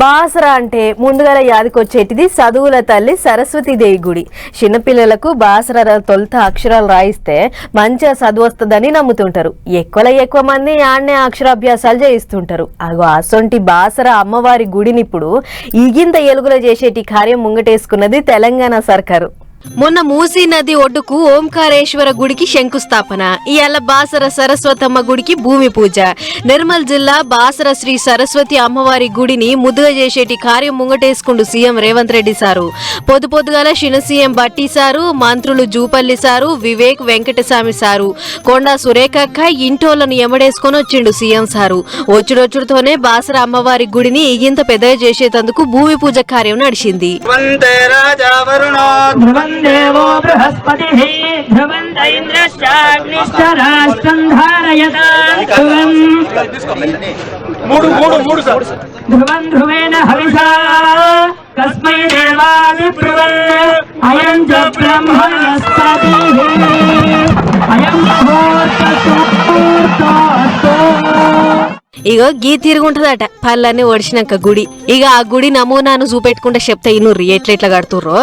బాసర అంటే ముందుగా యాదికొచ్చేటిది చదువుల తల్లి సరస్వతీదేవి గుడి. చిన్నపిల్లలకు బాసర తొలుత అక్షరాలు రాయిస్తే మంచిగా చదువు వస్తుందని నమ్ముతుంటారు. ఎక్కువ మంది ఆడనే అక్షరాభ్యాసాలు చేయిస్తుంటారు. అసొంటి బాసర అమ్మవారి గుడిని ఇప్పుడు ఈగింత ఎలుగులో చేసేటి కార్యం ముంగటేసుకున్నది తెలంగాణ సర్కారు. మొన్న మూసీ నది ఒడ్డుకు ఓంకారేశ్వర గుడికి శంకుస్థాపన, ఇయాల బాసర సరస్వతమ్మ గుడికి భూమి పూజ. నిర్మల్ జిల్లా బాసర శ్రీ సరస్వతి అమ్మవారి గుడిని ముద్దుగా చేసేటి కార్యం ముంగటేసుకుండు సీఎం రేవంత్ రెడ్డి సారు. పొద్దుగాల చిన్న సీఎం బట్టి సారు, మంత్రులు జూపల్లి సారు, వివేక్ వెంకటస్వామి సారు, కొండా సురేఖక్క ఇంటోళ్లను ఎమడేసుకొని వచ్చిండు సీఎం సారు. వచ్చుడొచ్చుడుతోనే బాసర అమ్మవారి గుడిని ఇగింత పెద్దగా చేసేందుకు భూమి పూజ కార్యం నడిచింది. దేవో బృహస్పతిః ధ్రువంత ఇంద్రశ్చాగ్నిశ్చ రాష్ట్రం ధారయతాం ధ్రువం ధ్రువేణ హవిషా కస్మై దేవాని బ్రువన్ అయం చ బ్రహ్మణస్పతిః అయం ముహూర్తస్తు. ఇగో గీ తిరుగుంటదట పళ్ళన్నీ ఒడిచినాక గుడి. ఇక ఆ గుడి నమూనాను చూపెట్టుకుంటే చెప్తా ఇనుర్రి ఎట్లెట్లా కడుతుర్రో.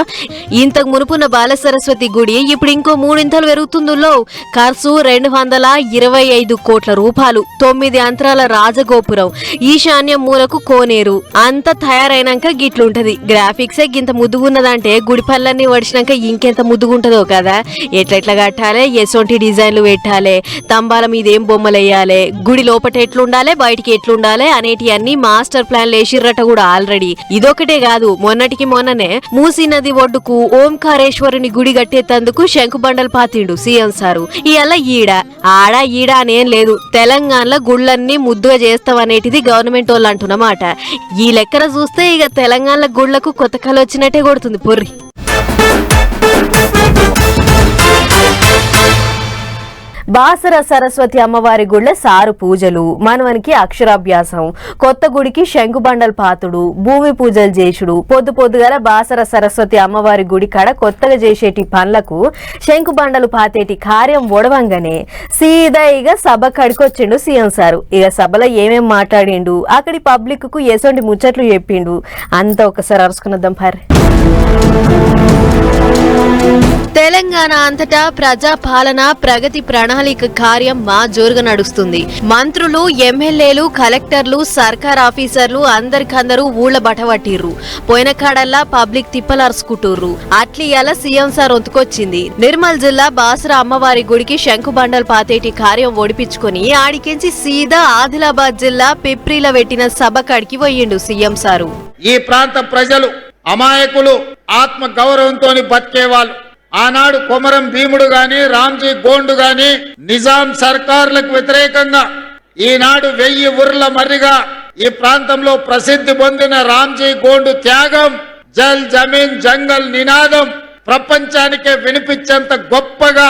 ఇంతకు మునుపున్న బాల సరస్వతి గుడి ఇప్పుడు ఇంకో 3 ఇంతలు పెరుగుతుందో. ఖర్చు 225 కోట్ల రూపాయలు, 9 అంతరాల రాజగోపురం, ఈశాన్యం మూలకు కోనేరు అంతా తయారైనాక గిట్లుంటది. గ్రాఫిక్సే గింత ముద్దుగున్నదంటే గుడి పళ్ళన్నీ ఒడిచినాక ఇంకెంత ముద్దుగుంటదో కదా. ఎట్లెట్లా కట్టాలి, ఎసొంటి డిజైన్లు పెట్టాలి, తంబాల మీద ఏం బొమ్మలు వేయాలి, గుడి లోపట ఎట్లుండాలి, బయటికి ఎట్లుండాలి అనేటి అన్ని మాస్టర్ ప్లాన్ లేచిర్రట కూడా ఆల్రెడీ. ఇదొకటే కాదు, మొన్నటికి మొన్ననే మూసీ నది ఒడ్డుకు ఓంకారేశ్వరుని గుడి కట్టేందుకు శంకుబండలు పాతిండు సీఎం సారు. ఇవాళ ఈడ అనేం లేదు, తెలంగాణలో గుళ్ళన్నీ ముద్దుగా చేస్తామనేటిది గవర్నమెంట్ వాళ్ళు అంటున్నమాట. ఈ లెక్కన చూస్తే ఇక తెలంగాణలో గుళ్లకు కొత్త కళ వచ్చినట్టే కొడుతుంది పొర్రి. బాసర సరస్వతి అమ్మవారి గుళ్ళ సారు పూజలు, మనవనికి అక్షరాభ్యాసం, కొత్త గుడికి శంకుబండల పాతుడు, భూమి పూజలు చేసుడు, పొద్దుగాల బాసర సరస్వతి అమ్మవారి గుడి కాడ కొత్తగా చేసేటి పనులకు శంకుబండలు పాతేటి కార్యం ఒడవంగానే సీదా ఇక సభ కడికొచ్చిండు సీఎం సారు. ఇక సభలో ఏమేం మాట్లాడిండు, అక్కడి పబ్లిక్ కు ఎసొంటి ముచ్చట్లు చెప్పిండు అంతా ఒకసారి అరుచుకున్నద్దాం పర్. తెలంగాణ అంతటా ప్రజా పాలన ప్రగతి ప్రణాళిక కార్యం మా జోరుగా నడుస్తుంది. మంత్రులు, ఎమ్మెల్యేలు, కలెక్టర్లు, సర్కార్ ఆఫీసర్లు అందరికందరూ ఊళ్ళ బటవట్టిర్రు. పోయిన కాడల్లా పబ్లిక్ తిప్పలరుచుకుంటుర్రు. అట్లియాల సీఎం సార్ ఒంతుకొచ్చింది. నిర్మల్ జిల్లా బాసర అమ్మవారి గుడికి శంకుబండలు పాతేటి కార్యం ఓడిపించుకుని ఆడికించి సీదా ఆదిలాబాద్ జిల్లా పిప్రిల పెట్టిన సభ కాడికి పోయిండు సీఎం సారు. ఈ ప్రాంత ప్రజలు అమాయకులు, ఆత్మ గౌరవంతో బతికేవాళ్ళు. ఆనాడు కొమరం భీముడు గాని, రామ్జీ గోండు గాని నిజాం సర్కార్లకు వ్యతిరేకంగా ఈనాడు 1000 ఊర్ల మర్రిగా ఈ ప్రాంతంలో ప్రసిద్ధి పొందిన రామ్జీ గోండు త్యాగం, జల్ జమీన్ జంగల్ నినాదం ప్రపంచానికే వినిపించేంత గొప్పగా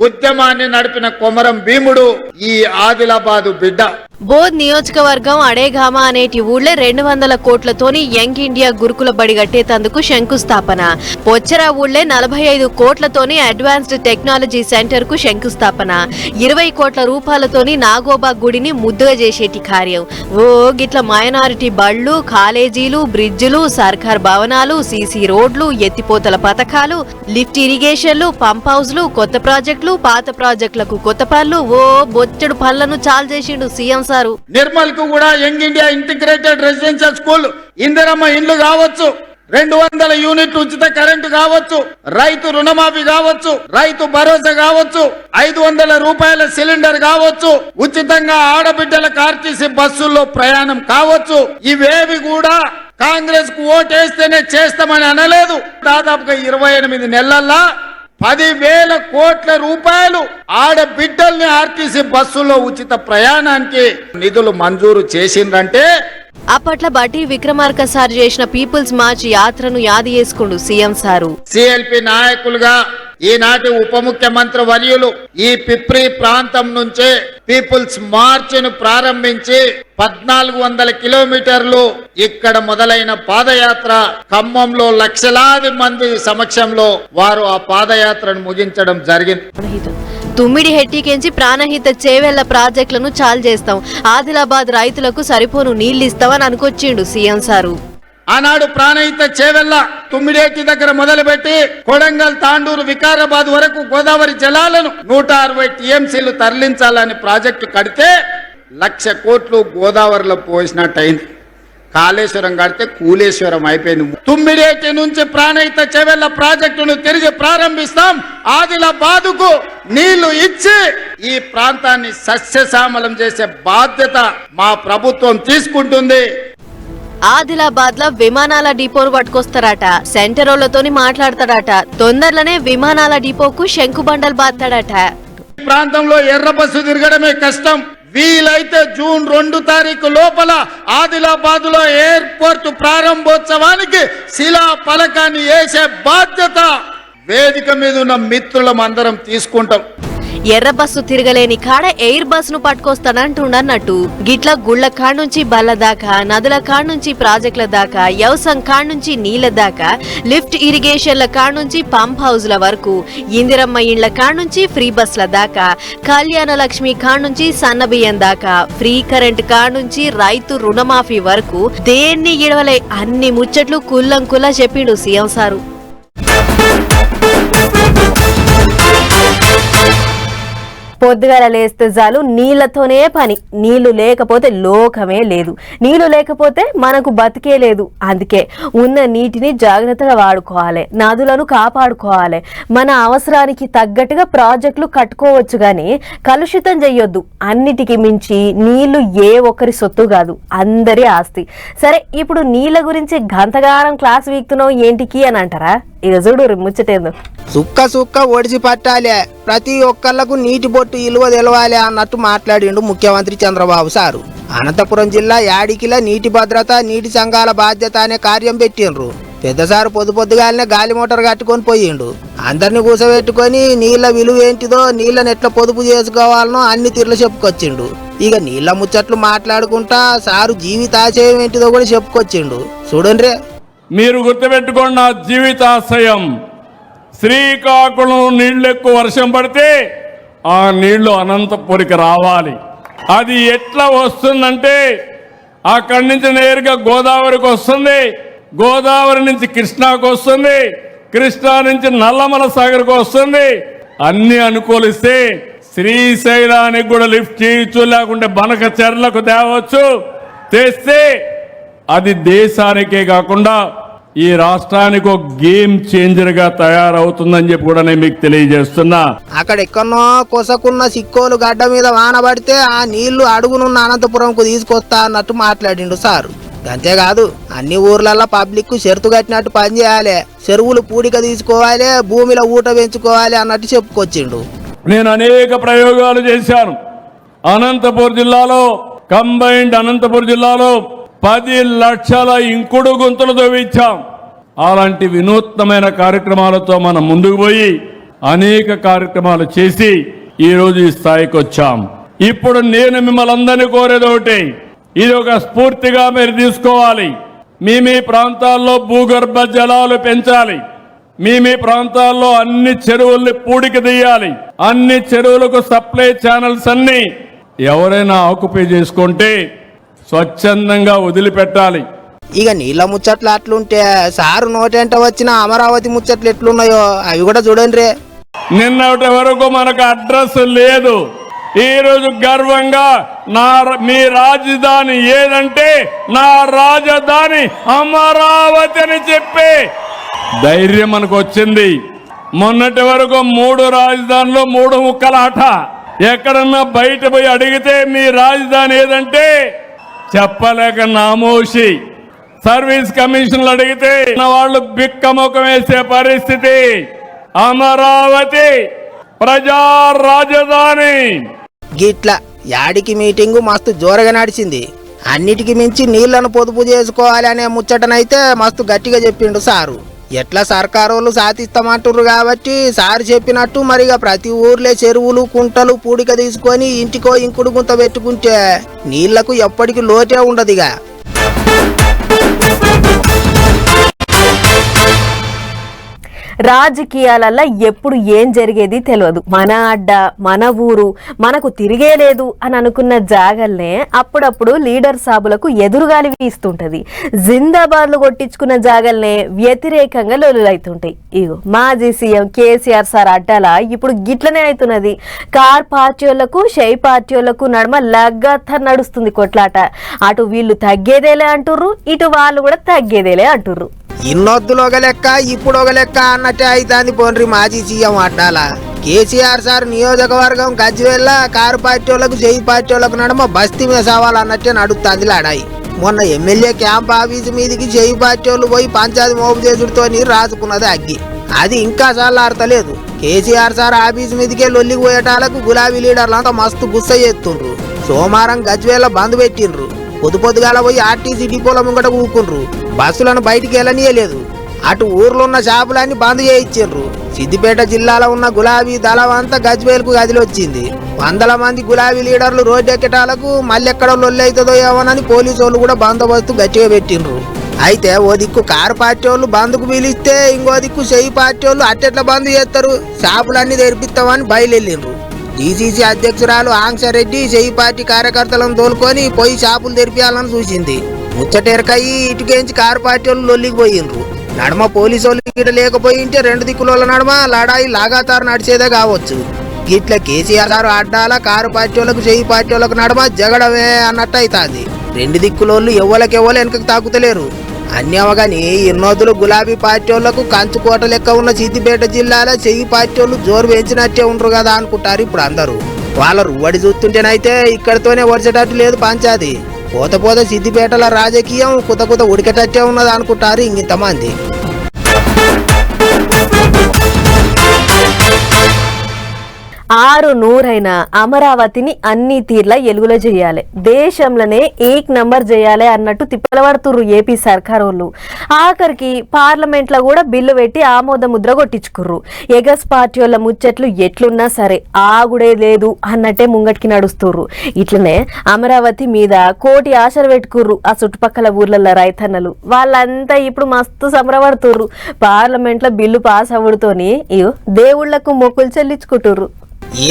ఉద్యమాన్ని నడిపిన కొమరం భీముడు ఈ ఆదిలాబాదు బిడ్డ. బోధ్ నియోజకవర్గం అడేగామ అనేటి ఊళ్ళే 200 కోట్లతోని యంగ్ ఇండియా గురుకుల బడి కట్టేందుకు శంకుస్థాపన. పొచ్చరా ఊళ్ళే 45 కోట్లతోని అడ్వాన్స్డ్ టెక్నాలజీ సెంటర్ కు శంకుస్థాపన. 20 కోట్ల రూపాయలతోని నాగోబా గుడిని ముద్దుగా చేసేటి కార్యం. గిట్ల మైనారిటీ బళ్లు, కాలేజీలు, బ్రిడ్జిలు, సర్కార్ భవనాలు, సీసీ రోడ్లు, ఎత్తిపోతల పథకాలు, లిఫ్ట్ ఇరిగేషన్లు, పంప్ హౌస్లు, కొత్త ప్రాజెక్టులు, పాత ప్రాజెక్టులకు కొత్త పనులు, బొచ్చడు పనులను చాలు చేసిండు సీఎం సారు. నిర్మల్ కు కూడా young India integrated residential school, Indiramma ఇండ్లు కావచ్చు, 200 యూనిట్లు ఉచిత కరెంటు కావచ్చు, రైతు రుణమాఫీ కావచ్చు, రైతు భరోసా కావచ్చు, 500 రూపాయల సిలిండర్ కావచ్చు, ఉచితంగా ఆడబిడ్డలకు ఆర్టీసీ బస్సుల్లో ప్రయాణం కావచ్చు. ఇవేవి కూడా కాంగ్రెస్ కు ఓటేస్తేనే చేస్తామని అనలేదు. దాదాపుగా 28 నెలల్లో 10,000 కోట్ల రూపాయలు ఆడబిడ్డల్ని ఆర్టీసీ బస్సుల్లో ఉచిత ప్రయాణానికి నిధులు మంజూరు చేసిందంటే అప్పట్లో బట్టి విక్రమార్క సార్ చేసిన పీపుల్స్ మార్చ్ యాత్రను యాది చేసుకుండు సీఎం సారు. సిఎల్పి నాయకులుగా ఈనాటి ఉప ముఖ్యమంత్రి వర్యులు ఈ పిప్రి ప్రాంతం నుంచే పీపుల్స్ మార్చ్ ను ప్రారంభించి 1400 కిలోమీటర్లు ఇక్కడ మొదలైన పాదయాత్ర ఖమ్మంలో లక్షలాది మంది సమక్షంలో వారు ఆ పాదయాత్రను ముగించడం జరిగింది. తుమ్మిడి హెట్టికెంచి ప్రాణహిత చేవెళ్ల ప్రాజెక్టులను చాలు చేస్తాం, ఆదిలాబాద్ రైతులకు సరిపోను నీళ్లు ఇస్తామని అనుకొచ్చిండు సీఎం సారు. ఆనాడు ప్రాణహిత చేవెళ్ళ తుమ్మిడేటి దగ్గర మొదలుపెట్టి కొడంగల్, తాండూరు, వికారాబాద్ వరకు గోదావరి జలాలను 160 టీఎంసీలు తరలించాలని ప్రాజెక్టు కడితే 1,00,000 కోట్లు గోదావరిలో పోసినట్టయింది. కాళేశ్వరం కడితే కూలేశ్వరం అయిపోయింది. తుమ్మిడేటి నుంచి ప్రాణహిత చేవెళ్ళ ప్రాజెక్టును తిరిగి ప్రారంభిస్తాం. ఆదిలాబాదుకు నీళ్లు ఇచ్చి ఈ ప్రాంతాన్ని సస్యశ్యామలం చేసే బాధ్యత మా ప్రభుత్వం తీసుకుంటుంది. ఆదిలాబాద్ లో విమానాల డిపోను పట్టుకొస్తారట, సెంటరోళ్లతోని మాట్లాడతాడట, తొందరలోనే విమానాల డిపోకు శంకుబండలు బాస్తాడట. ప్రాంతంలో ఎర్ర బస్సు తిరగడమే కష్టం. వీలైతే జూన్ 2 తారీఖు లోపల ఆదిలాబాద్ లో ఎయిర్పోర్ట్ ప్రారంభోత్సవానికి శిలా ఫలకాన్ని వేసే బాధ్యత వేదిక మీద ఉన్న మిత్రులం అందరం తీసుకుంటాం. ఎర్ర బస్సు తిరగలేని కాడ ఎయిర్ బస్ ను పట్టుకొస్తానంటుండన్నట్టు. గిట్ల గుళ్ల కాడ నుంచి బల్ల దాకా, నదుల కాడ నుంచి ప్రాజెక్టుల దాకా, వ్యవసాయం కాడ నుంచి నీళ్ల దాకా, లిఫ్ట్ ఇరిగేషన్ల కాడ నుంచి పంప్ హౌజ్ల వరకు, ఇందిరమ్మ ఇండ్ల కాడ నుంచి ఫ్రీ బస్ల దాకా, కళ్యాణ లక్ష్మి కాడ నుంచి సన్నబియ్యం దాకా, ఫ్రీ కరెంట్ కాడ నుంచి రైతు రుణమాఫీ వరకు దేన్ని ఇడవలే అన్ని ముచ్చట్లు కుల్లంకుల్లా చెప్పిండు సీఎం సారు. పొద్దుగాల లేస్తే చాలు నీళ్లతోనే పని. నీళ్లు లేకపోతే లోకమే లేదు, నీళ్లు లేకపోతే మనకు బతికే లేదు. అందుకే ఉన్న నీటిని జాగ్రత్తగా వాడుకోవాలి, నదులను కాపాడుకోవాలి. మన అవసరానికి తగ్గట్టుగా ప్రాజెక్టులు కట్టుకోవచ్చు గాని కలుషితం చెయ్యొద్దు. అన్నిటికీ మించి నీళ్లు ఏ ఒక్కరి సొత్తు కాదు, అందరి ఆస్తి. సరే, ఇప్పుడు నీళ్ల గురించి గంతగారం క్లాస్ వీక్తున్నావు ఏంటికి అని అంటారా? ఇక చూడు ముచ్చటేందో. సుక్క సుక్క ఒడిసి పట్టాలే, ప్రతి ఒక్కళ్లకు నీటి బొట్టు ఇలువ తెలవాలి అన్నట్టు మాట్లాడిండు ముఖ్యమంత్రి చంద్రబాబు సారు. అనంతపురం జిల్లా యాడికిలా నీటి భద్రత, నీటి సంఘాల బాధ్యత అనే కార్యం పెట్టిండ్రు. పెద్దసారు పొద్దుగాలనే గాలి మోటార్ కట్టుకొని పోయిండు. అందరిని కూసబెట్టుకొని నీళ్ల విలువ ఏంటిదో, నీళ్లను ఎట్లా పొదుపు చేసుకోవాలనో అన్ని తీర్లు చెప్పుకొచ్చిండు. ఇక నీళ్ల ముచ్చట్లు మాట్లాడుకుంటా సారు జీవితాశయం ఏంటిదో కూడా చెప్పుకొచ్చిండు. చూడండి, మీరు గుర్తుపెట్టుకోండి, నా జీవితాశయం శ్రీకాకుళం నీళ్లు ఎక్కువ వర్షం పడితే ఆ నీళ్లు అనంతపురికి రావాలి. అది ఎట్లా వస్తుందంటే అక్కడి నుంచి నేరుగా గోదావరికి వస్తుంది, గోదావరి నుంచి కృష్ణాకు వస్తుంది, కృష్ణా నుంచి నల్లమల సాగర్కు వస్తుంది. అన్ని అనుకూలిస్తే శ్రీశైలానికి కూడా లిఫ్ట్ చేయొచ్చు, లేకుంటే బనక చెర్లకు తేవచ్చు. తెస్తే అది దేశానికే కాకుండా ఈ రాష్ట్రానికి ఒక గేమ్ చేంజర్ గా తయారవుతుందని చెప్పి కూడా నేను మీకు తెలియజేస్తున్నా. అక్కడ ఎక్కడో కొసకున్న సిక్కోలు గడ్డ మీద వాన పడితే ఆ నీళ్లు అడుగునున్న అనంతపురంకు తీసుకొస్తా అన్నట్టు మాట్లాడిండు సారు. అంతేకాదు, అన్ని ఊర్లలో పబ్లిక్ షరతు కట్టినట్టు పనిచేయాలి, చెరువులు పూడిక తీసుకోవాలి, భూమిలో ఊట పెంచుకోవాలి అన్నట్టు చెప్పుకొచ్చిండు. నేను అనేక ప్రయోగాలు చేశాను. అనంతపురం జిల్లాలో, కంబైన్డ్ అనంతపురం జిల్లాలో 10 లక్షల ఇంకుడు గుంతలు తవ్వించాం. అలాంటి వినూత్నమైన కార్యక్రమాలతో మనం ముందుకు పోయి అనేక కార్యక్రమాలు చేసి ఈ రోజు ఈ స్థాయికి వచ్చాం. ఇప్పుడు నేను మిమ్మల్ని అందరినీ కోరేది ఒకటి, ఇది ఒక స్ఫూర్తిగా మీరు తీసుకోవాలి. మీ ప్రాంతాల్లో భూగర్భ జలాలు పెంచాలి. మీ ప్రాంతాల్లో అన్ని చెరువుల్ని పూడికి తీయాలి. అన్ని చెరువులకు సప్లై ఛానల్స్ అన్ని ఎవరైనా ఆక్యుపై చేసుకుంటే స్వచ్ఛందంగా వదిలిపెట్టాలి. ఇక నీళ్ళ ముచ్చట్లు అట్లుంటే సారు నోటెంట వచ్చిన అమరావతి ముచ్చట్లు ఎట్లున్నాయో అవి కూడా చూడండి. నిన్నటి వరకు మనకు అడ్రస్ లేదు. ఈ రోజు గర్వంగా మీ రాజధాని ఏదంటే నా రాజధాని అమరావతి అని చెప్పే ధైర్యం మనకు వచ్చింది. మొన్నటి వరకు 3 రాజధానులు 3 ముక్కలాట. ఎక్కడన్నా బయట పోయి అడిగితే మీ రాజధాని ఏదంటే చెప్పలేక నామోషి. సర్వీస్ కమిషన్లు అడిగితే వాళ్ళు బిక్కముఖం వేసే పరిస్థితి. అమరావతి ప్రజా రాజధాని. గిట్లా యాడికి మీటింగు మస్తు జోరగా నడిచింది. అన్నిటికి మించి నీళ్లను పొదుపు చేసుకోవాలి అనే ముచ్చటనైతే మస్తు గట్టిగా చెప్పిండు సారు. ఎట్లా సర్కారోళ్ళు సాధిస్తామంటుర్రు కాబట్టి సారు చెప్పినట్టు మరిగా ప్రతి ఊర్లే చెరువులు, కుంటలు పూడిక తీసుకొని ఇంటికో ఇంకుడు గుంత పెట్టుకుంటే నీళ్లకు ఎప్పటికీ లోటే ఉండదుగా. రాజకీయాలల్లో ఎప్పుడు ఏం జరిగేది తెలియదు. మన అడ్డ, మన ఊరు, మనకు తిరిగే లేదు అని అనుకున్న జాగల్నే అప్పుడప్పుడు లీడర్ సాబులకు ఎదురుగాలి వీస్తుంటది. జిందాబాద్లు కొట్టించుకున్న జాగల్నే వ్యతిరేకంగా లొలులైతుంటాయి. ఇగో మాజీ సీఎం కేసీఆర్ సార్ అడ్డాల ఇప్పుడు గిట్లనే అవుతున్నది. కార్ పార్టీలకు, షై పార్టీలకు నడుమ లగ్గాథర్ నడుస్తుంది కొట్లాట. అటు వీళ్ళు తగ్గేదేలే అంటుర్రు, ఇటు వాళ్ళు కూడా తగ్గేదేలే అంటుర్రు. ఇన్నొద్దులు ఒక లెక్క ఇప్పుడు ఒక లెక్క అన్నట్టే అవుతుంది పోన్రి మాజీ సీఎం అడ్డాల. కేసీఆర్ సార్ నియోజకవర్గం గజ్వేల్ల కారు పార్టీ వాళ్ళకు, జై పార్టీ వాళ్ళకు నడుమ బస్తీ మీద సవాల్ అన్నట్టే నడుస్తుంది లడాయి. మొన్న ఎమ్మెల్యే క్యాంప్ ఆఫీసు మీదికి జై పార్టీ వాళ్ళు పోయి పంచాయతీ మోపు చేసుడితో రాసుకున్నది అగ్గి. అది ఇంకా చల్లారతలేదు. కేసీఆర్ సార్ ఆఫీసు మీదకే లొల్లికి పోయేటాలకు గులాబీ లీడర్లంతా మస్తు గుస్స చేస్తుండ్రు. సోమవారం గజ్వేల్ల బంద్ పెట్టిండ్రు. పొద్దుగాల పోయి ఆర్టీసీ డిపోల ముంగట కూకుండ్రు. బస్సులను బయటికి వెళ్ళనీయలేదు. అటు ఊర్లో ఉన్న షాపులన్నీ బంద్ చేయించిండ్రు. సిద్దిపేట జిల్లాలో ఉన్న గులాబీ దళం అంతా గజ్వేల్కు కదిలొచ్చింది. వందల మంది గులాబీ లీడర్లు రోడ్డెక్కటాలకు మళ్ళెక్కడ లొల్లి అవుతుందో ఏమోనని పోలీసు వాళ్ళు కూడా బందోబస్తు గట్టిగా పెట్టిండ్రు. అయితే ఓ దిక్కు కారు పార్టీ వాళ్ళు బంద్కు పిలిస్తే ఇంకో దిక్కు చెయ్యి పార్టీ వాళ్ళు అట్టెట్లా బంద్ చేస్తారు, షాపులన్నీ తెరిపిస్తామని బయలుదేరిండ్రు. డీసీసీ అధ్యక్షురాలు ఆంక్షరెడ్డి చెయ్యి పార్టీ కార్యకర్తలను తోలుకొని పోయి షాపులు తెరిపియాలని చూసింది. ముచ్చటెరకయి ఇటుకేంచి కారు పార్టీ వాళ్ళు లొల్లికి పోయిండ్రు. నడమ పోలీసు వాళ్ళు గిట్ట లేకపోయింటే రెండు దిక్కుల నడమ లడాయి లాగాతారు నడిచేదే కావచ్చు. గిట్ల కేసీఆర్ గారు అడ్డాల కారు పార్టీ వాళ్ళకు, చెయ్యి పార్టీ వాళ్ళకు నడమ జగడమే అన్నట్టు అవుతుంది. రెండు దిక్కులోళ్ళు ఎవ్వలకెవ్వలు వెనకకు తాకుతలేరు. అన్యవగాని ఎన్నోదులు గులాబీ పార్టీ వాళ్ళకు కంచుకోట లెక్క ఉన్న సిద్దిపేట జిల్లాలో చెయ్యి పార్టీ వాళ్ళు జోరు పెంచినట్టే ఉండరు కదా అనుకుంటారు ఇప్పుడు అందరూ. వాళ్ళ రువ్వడి చూస్తుంటేనైతే ఇక్కడితోనే వడిచేటట్టు లేదు పంచాది. పోత సిద్దిపేటల రాజకీయం కుత ఉడికేటట్టే ఉన్నది అనుకుంటారు ఇంతమంది. ఆరు నూరైన అమరావతిని అన్ని తీర్ల ఎలుగులో చేయాలి, దేశంలోనే ఏక్ నంబర్ చేయాలి అన్నట్టు తిప్పలబడుతుర్రు ఏపీ సర్కారోళ్ళు. ఆఖరికి పార్లమెంట్ లో కూడా బిల్లు పెట్టి ఆమోద ముద్ర కొట్టించుకుర్రు. ఎగస్ పార్టీ వాళ్ళ ముచ్చట్లు ఎట్లున్నా సరే ఆగుడే లేదు అన్నట్టే ముంగటికి నడుస్తుర్రు. ఇట్లనే అమరావతి మీద కోటి ఆశలు పెట్టుకుర్రు ఆ చుట్టుపక్కల ఊర్లలో రైతన్నలు. వాళ్ళంతా ఇప్పుడు మస్తు సంబరపడుతుర్రు. పార్లమెంట్ లో బిల్లు పాస్ అవ్వడుతోని దేవుళ్లకు మొక్కులు చెల్లించుకుంటుర్రు.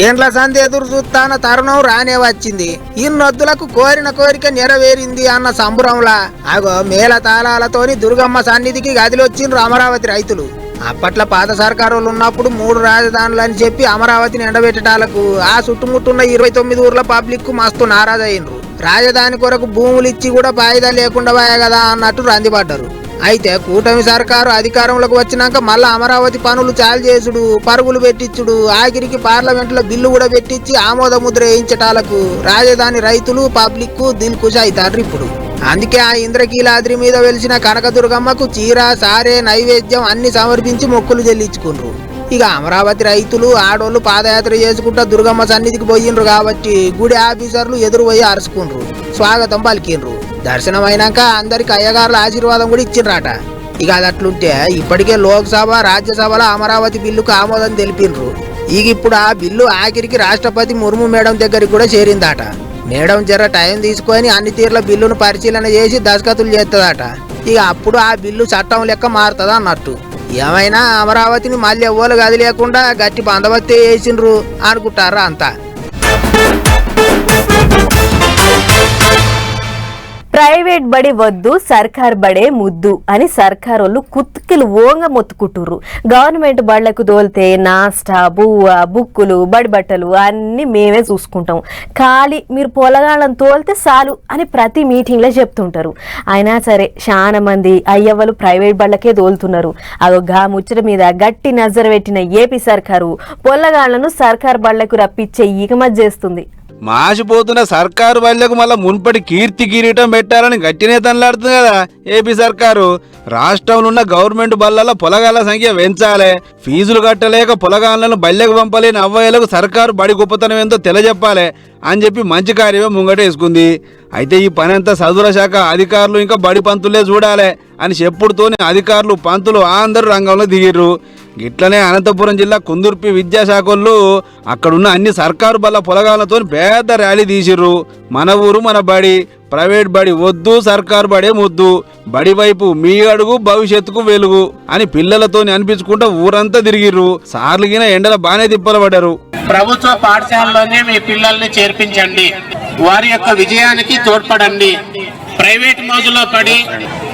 ఏండ్ల సంది ఎదురు చూస్తాన తరుణం రానే వచ్చింది. ఇన్నొద్దులకు కోరిన కోరిక నెరవేరింది అన్న సంబురంలా అగో మేళ తాళాలతోని దుర్గమ్మ సన్నిధికి గదిలొచ్చిండ్రు అమరావతి రైతులు. అప్పట్లో పాత సర్కారులు ఉన్నప్పుడు 3 రాజధానులు అని చెప్పి అమరావతిని ఎండబెట్టడాలకు ఆ చుట్టుముట్టున్న 29 ఊర్ల పబ్లిక్ మస్తు నారాజైండ్రు. రాజధాని కొరకు భూములు ఇచ్చి కూడా వాయిదా లేకుండా పోయా కదా అన్నట్టు రందిపడ్డారు. అయితే కూటమి సర్కారు అధికారంలోకి వచ్చినాక మళ్ళా అమరావతి పనులు చాలు చేసుడు, పరుగులు పెట్టించుడు, ఆఖరికి పార్లమెంట్లో బిల్లు కూడా పెట్టించి ఆమోద ముద్ర వేయించటాలకు రాజధాని రైతులు పబ్లిక్ దిల్ ఖుష్ అవుతారు ఇప్పుడు. అందుకే ఆ ఇంద్రకీలాద్రి మీద వెలిసిన కనకదుర్గమ్మకు చీర, సారే, నైవేద్యం అన్ని సమర్పించి మొక్కులు చెల్లించుకుండ్రు. ఇక అమరావతి రైతులు ఆడోళ్ళు పాదయాత్ర చేసుకుంటా దుర్గమ్మ సన్నిధికి పోయిండ్రు కాబట్టి గుడి ఆఫీసర్లు ఎదురు పోయి అరుచుకుండ్రు, స్వాగతం పలికిండ్రు. దర్శనం అయినాక అందరికి అయ్యగారుల ఆశీర్వాదం కూడా ఇచ్చిండ్రట. ఇక అది అట్లుంటే ఇప్పటికే లోక్సభ, రాజ్యసభలో అమరావతి బిల్లుకు ఆమోదం తెలిపిండ్రు. ఇక ఇప్పుడు ఆ బిల్లు ఆఖరికి రాష్ట్రపతి ముర్ము మేడం దగ్గరికి కూడా చేరిందట. మేడం జర టైం తీసుకొని అన్ని తీర్ల బిల్లును పరిశీలన చేసి దస్ఖతులు చేస్తుందట. ఇక అప్పుడు ఆ బిల్లు చట్టం లెక్క మారుతుంది అన్నట్టు. ఏమైనా అమరావతిని మళ్ళీ ఎవ్వరు గది లేకుండా గట్టి బందోబస్తు చేసిండ్రు అనుకుంటారా అంతా. ప్రైవేట్ బడి వద్దు, సర్కార్ బడే ముద్దు అని సర్కారోళ్ళు కుత్తుకిలు ఓంగ మొత్తుకుంటుర్రు. గవర్నమెంట్ బళ్లకు తోలితే నాస్టా, బువ్వ, బుక్కులు, బడి బట్టలు అన్ని మేమే చూసుకుంటాం, ఖాళీ మీరు పొలగాళ్ళని తోలితే చాలు అని ప్రతి మీటింగ్లో చెప్తుంటారు. అయినా సరే చాలా మంది అయ్యవ్వలు ప్రైవేట్ బళ్లకే తోలుతున్నారు. అదొక ముచ్చట మీద గట్టి నజర పెట్టిన ఏపీ సర్కారు పొల్లగాళ్లను సర్కార్ బళ్లకు రప్పించే ఈకమత్ చేస్తుంది. మాసిపోతున్న సర్కారు బళ్ళకు మళ్ళా మున్పటి కీర్తి కిరీటం పెట్టాలని గట్టినే తనలాడుతుంది కదా ఏపీ సర్కారు. రాష్ట్రంలో ఉన్న గవర్నమెంట్ బళ్ళలో పొలగాళ్ల సంఖ్య పెంచాలి, ఫీజులు కట్టలేక పొలగాళ్లను బళ్ళకు పంపలేని అవ్వయ్యలకు సర్కారు బడి గొప్పతనం ఏందో తెలియజెప్పాలి అని చెప్పి మంచి కార్యమే ముంగటేసుకుంది. అయితే ఈ పని అంతా చదువుల శాఖ అధికారులు ఇంకా బడి పంతులే చూడాలి అని చెప్పుడుతోనే అధికారులు, పంతులు అందరూ రంగంలో దిగిర్రు. గిట్లనే అనంతపురం జిల్లా కుందుర్పి విద్యాశాఖలు అక్కడున్న అన్ని సర్కారు బళ్ళ పొలగాళ్లతో పెద్ద ర్యాలీ తీసిర్రు. మన ఊరు మన బడి, ప్రైవేట్ బడి వద్దు, సర్కారు బడే ముద్దు, బడి వైపు మీ అడుగు భవిష్యత్తుకు వెలుగు అని పిల్లలతోని అనిపించుకుంటూ ఊరంతా తిరిగిర్రు. సార్లుగిన ఎండల బానే తిప్పలబడ్డారు. ప్రభుత్వ పాఠశాలలోనే మీ పిల్లల్ని చేర్పించండి, వారి యొక్క విజయానికి తోడ్పడండి. ప్రైవేట్ మోజులో పడి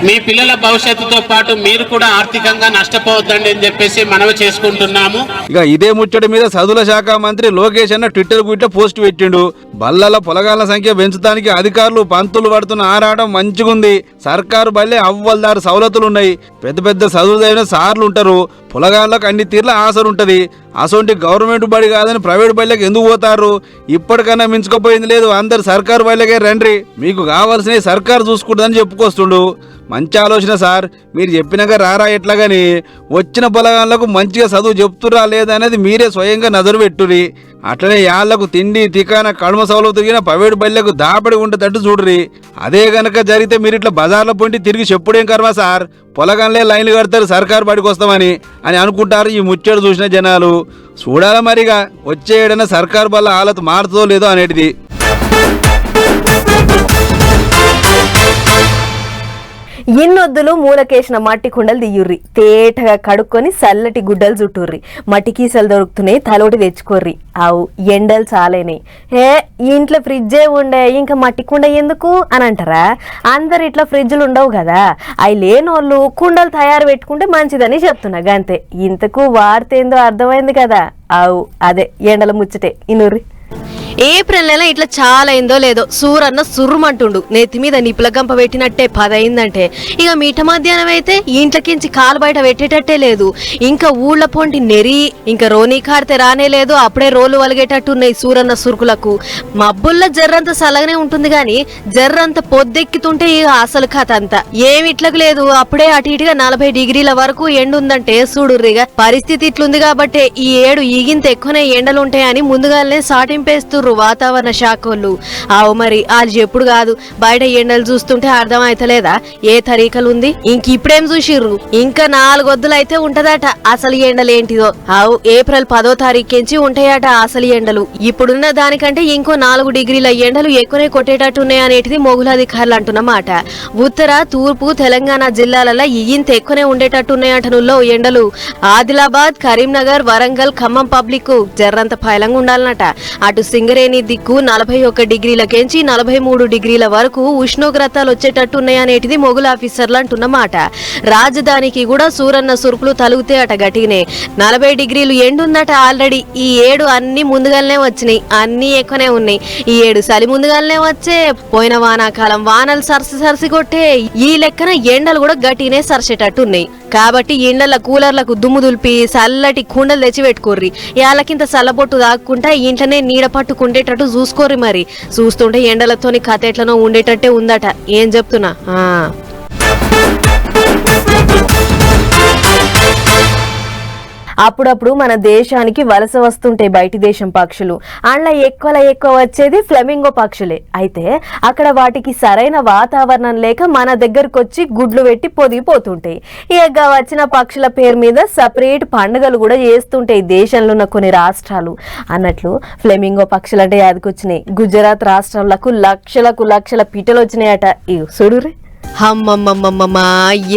మీ పిల్లల భవిష్యత్తుతో పాటు మీరు కూడా ఆర్థికంగా నష్టపోవద్దండి అని చెప్పేసి మనవి చేసుకుంటున్నాము. ఇక ఇదే ముచ్చటి మీద చదువుల శాఖ మంత్రి లోకేష్ అన్న ట్విట్టర్ కు పోస్ట్ పెట్టిండు. బల్లల పొలగాళ్ల సంఖ్య పెంచడానికి అధికారులు పంతులు పడుతున్న ఆరాటం మంచిగుంది. సర్కారు బల్లే అవ్వల్దారు సౌలతులున్నాయి. పెద్ద పెద్ద చదువుదైన సార్లు ఉంటారు. పొలగాళ్ళకు అన్ని తీర్ల ఆశలుంటది. అసొంటి గవర్నమెంట్ బడి కాదని ప్రైవేట్ బళ్ళకి ఎందుకు పోతారు? ఇప్పటికన్నా మించుకపోయింది లేదు. అందరు సర్కారు బళ్ళకే రండి, మీకు కావాల్సిన సర్కారు చూసుకుంటుందని చెప్పుకొస్తుండు. మంచి ఆలోచన సార్. మీరు చెప్పినాక రారా ఎట్లాగని వచ్చిన పొలగాళ్ళకు మంచిగా చదువు చెప్తురా లేదనేది మీరే స్వయంగా నజరు పెట్టుర్రి. అట్లనే యాళ్లకు తిండి తికాన కడుమ సౌలభ్యం తిరిగిన ప్రైవేట్ బళ్ళకు దాపడి ఉండేటట్టు చూడ్రి. అదే గనక జరిగితే మీరు ఇట్లా బజార్లో పొంటి తిరిగి చెప్పుడేం కర్మ సార్? పొలగాన్లే లైన్లు కడతారు సర్కారు బడికి వస్తామని అని అనుకుంటారు ఈ ముచ్చడు చూసిన జనాలు. చూడాలా మరిగా వచ్చే ఏడైనా సర్కారు బల్ల హాలత్ మారుతుందో లేదో అనేటిది. ఇన్నొద్దులు మూలకేసిన మట్టి కుండలు దియ్యుర్రి, తేటగా కడుక్కొని చల్లటి గుడ్డలు చుట్టూర్రి, మట్టి కీసలు దొరుకుతున్నాయి తలోటి తెచ్చుకోర్రి. అవు ఎండలు చాలేనాయి. ఇంట్లో ఫ్రిడ్జే ఉండే ఇంకా మట్టి కుండ ఎందుకు అని అంటారా? అందరు ఇట్లా ఫ్రిడ్జ్లు ఉండవు కదా, అవి లేనోళ్ళు కుండలు తయారు పెట్టుకుంటే మంచిదని చెప్తున్నా గంతే. ఇంతకు వార్తేందో అర్థమైంది కదా. అవు అదే ఎండల ముచ్చటే ఇనుర్రి. ఏప్రిల్ నెల ఇట్లా చాలా అయిందో లేదో సూరన్న సుర్రుమంటుండు. నెత్తి మీద నిప్పుల గంప పెట్టినట్టే 10 అయిందంటే ఇక మీట మధ్యాహ్నం అయితే ఇంట్లోకించి కాలు బయట పెట్టేటట్టే లేదు. ఇంకా ఊళ్ళ పొంటి నెరి ఇంకా రోనీ కాడితే రానే లేదు. అప్పుడే రోలు వలిగేటట్టున్నాయి సూరన్న సురుకులకు. మబ్బుల్లో జర్రంత సలగనే ఉంటుంది గాని జర్రంత పొద్దెక్కుతుంటే ఇక అసలు కథ అంతా ఏమిట్లకు లేదు. అప్పుడే అటు ఇటుగా 40 డిగ్రీల వరకు ఎండుందంటే చూడుర్రిగా. పరిస్థితి ఇట్లుంది కాబట్టే ఈ ఏడు ఈగింత ఎక్కువనే ఎండలుంటాయని ముందుగానే సాటింపేస్తుర్రు వాతావరణ శాఖలు. ఆవు మరి వాళ్ళు చెప్పుడు కాదు, బయట ఎండలు చూస్తుంటే అర్థం అయితలేదా ఏ తరీకలుంది? ఇంక ఇప్పుడేం చూసిర్రు? ఇంకా 4 వద్దులు అయితే ఉంటదట అసలు ఎండలు ఏంటిదో. ఆవు ఏప్రిల్ 10వ తారీఖుంచి ఉంటాయట అసలు ఎండలు. ఇప్పుడున్న దానికంటే ఇంకో 4 డిగ్రీల ఎండలు ఎక్కువనే కొట్టేటట్టున్నాయి అనేటిది మొగుల అధికారులు అంటున్నమాట. ఉత్తర తూర్పు తెలంగాణ జిల్లాలలో ఇంత ఎక్కువనే ఉండేటట్టున్నాయటనుల్లో ఎండలు. ఆదిలాబాద్, కరీంనగర్, వరంగల్, ఖమ్మం పబ్లిక్ జర్రంత ఫైలంగా ఉండాలన్నట. అటు సింగరేణి దిక్కు 41 డిగ్రీలకెంచి 43 డిగ్రీల వరకు ఉష్ణోగ్రతలు వచ్చేటట్టున్నాయనేటిది మొగుల ఆఫీసర్లు అంటున్నమాట. రాజధానికి కూడా సూరన్న సురుకులు తలుగుతాయట గట్టినే. 40 డిగ్రీలు ఎండుందట ఆల్రెడీ. ఈ ఏడు అన్ని ముందుగానే వచ్చినాయి, అన్ని ఎక్కువనే ఉన్నాయి. ఈ ఏడు చలి ముందుగానే వచ్చే, పోయిన వానాకాలం వానలు సరసి కొట్టే, ఈ లెక్కన ఎండలు కూడా గట్టినే సరిచేటట్టున్నాయి. కాబట్టి ఎండల కూలర్లకు దుమ్ము దులిపి చల్లటి కుండలు తెచ్చి పెట్టుకోర్రి. ఏళ్ళకింత చల్లబొట్టు దాక్కుంటా ఇంట్లోనే నీడ పట్టుకుండేటట్టు చూసుకోర్రి. మరి చూస్తుంటే ఎండలతోని కథ ఎట్లనో ఉండేటట్టే ఉందట. ఏం చెప్తున్నా? అప్పుడప్పుడు మన దేశానికి వలస వస్తుంటాయి బయటి దేశం పక్షులు. అందులో ఎక్కువ వచ్చేది ఫ్లెమింగో పక్షులే. అయితే అక్కడ వాటికి సరైన వాతావరణం లేక మన దగ్గరకు వచ్చి గుడ్లు పెట్టి పొదిగిపోతుంటాయి. ఇక వచ్చిన పక్షుల పేరు మీద సపరేట్ పండుగలు కూడా చేస్తుంటాయి దేశంలో ఉన్న కొన్ని రాష్ట్రాలు. అన్నట్లు ఫ్లెమింగో పక్షులు అంటే యాదకొచ్చినాయి. గుజరాత్ రాష్ట్రంలకు లక్షల పిట్టలు వచ్చినాయట. ఇవి చూడురే. అమ్మమ్మమ్మమ్మమ్మా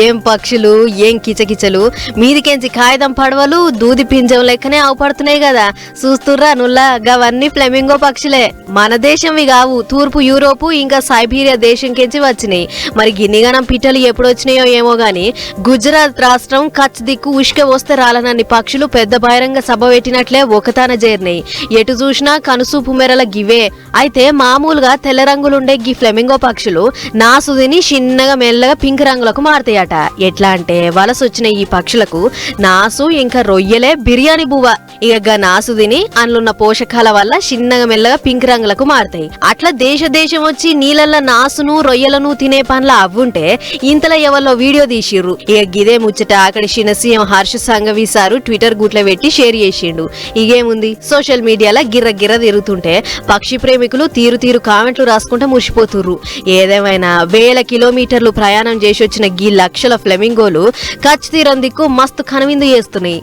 ఏం పక్షులు, ఏం కిచకిచలు. మీదికెంచి కాగితం పడవలు దూది పింజం లెక్కనే అవపడుతున్నాయి కదా. చూస్తుర్రా నుల్లా, గవన్నీ ఫ్లెమింగో పక్షులే. మన దేశంవి కావు, తూర్పు యూరోపు ఇంకా సైబీరియా దేశంకెంచి వచ్చినాయి. మరి గిన్నిగానం పిట్టలు ఎప్పుడు వచ్చినాయో ఏమో గాని గుజరాత్ రాష్ట్రం కచ్ దిక్కు ఉష్క వస్తే రాలనన్ని పక్షులు పెద్ద బహిరంగ సభ పెట్టినట్లే ఒకతాన చేరినాయి. ఎటు చూసినా కనుసూపు మెరల గివే. అయితే మామూలుగా తెల్ల రంగులుండే గి ఫ్లెమింగో పక్షులు నాసుదిని చిన్నగా మెల్లగా పింక్ రంగులకు మారుతాయట. ఎట్లా అంటే వలస వచ్చిన ఈ పక్షులకు నాసు ఇంకా రొయ్యలే బిర్యానీ బువ్వ. ఇక నాసు తిని అందులున్న పోషకాల వల్ల చిన్నగా మెల్లగా పింక్ రంగులకు మారుతాయి. అట్లా దేశం వచ్చి నీళ్ళల్లో నాసును రొయ్యలను తినే పనులు అవ్వుంటే ఇంతలో ఎవరిలో వీడియో తీసిర్రు. ఇక గిదే ముచ్చట అక్కడ చిన్న CM Harsh Sanghavi sir Twitter గుట్లో పెట్టి షేర్ చేసిండు. ఇగేముంది, సోషల్ మీడియాలో గిర్ర తిరుగుతుంటే పక్షి ప్రేమికులు తీరు కామెంట్లు రాసుకుంటూ మురిసిపోతుర్రు. ఏదేమైనా వేల కిలోమీటర్లు ప్రయాణం చేసి వచ్చిన గీ లక్షల ఫ్లెమింగోలు కచ్ తీరం దిక్కు మస్తు కనువిందు చేస్తున్నాయి.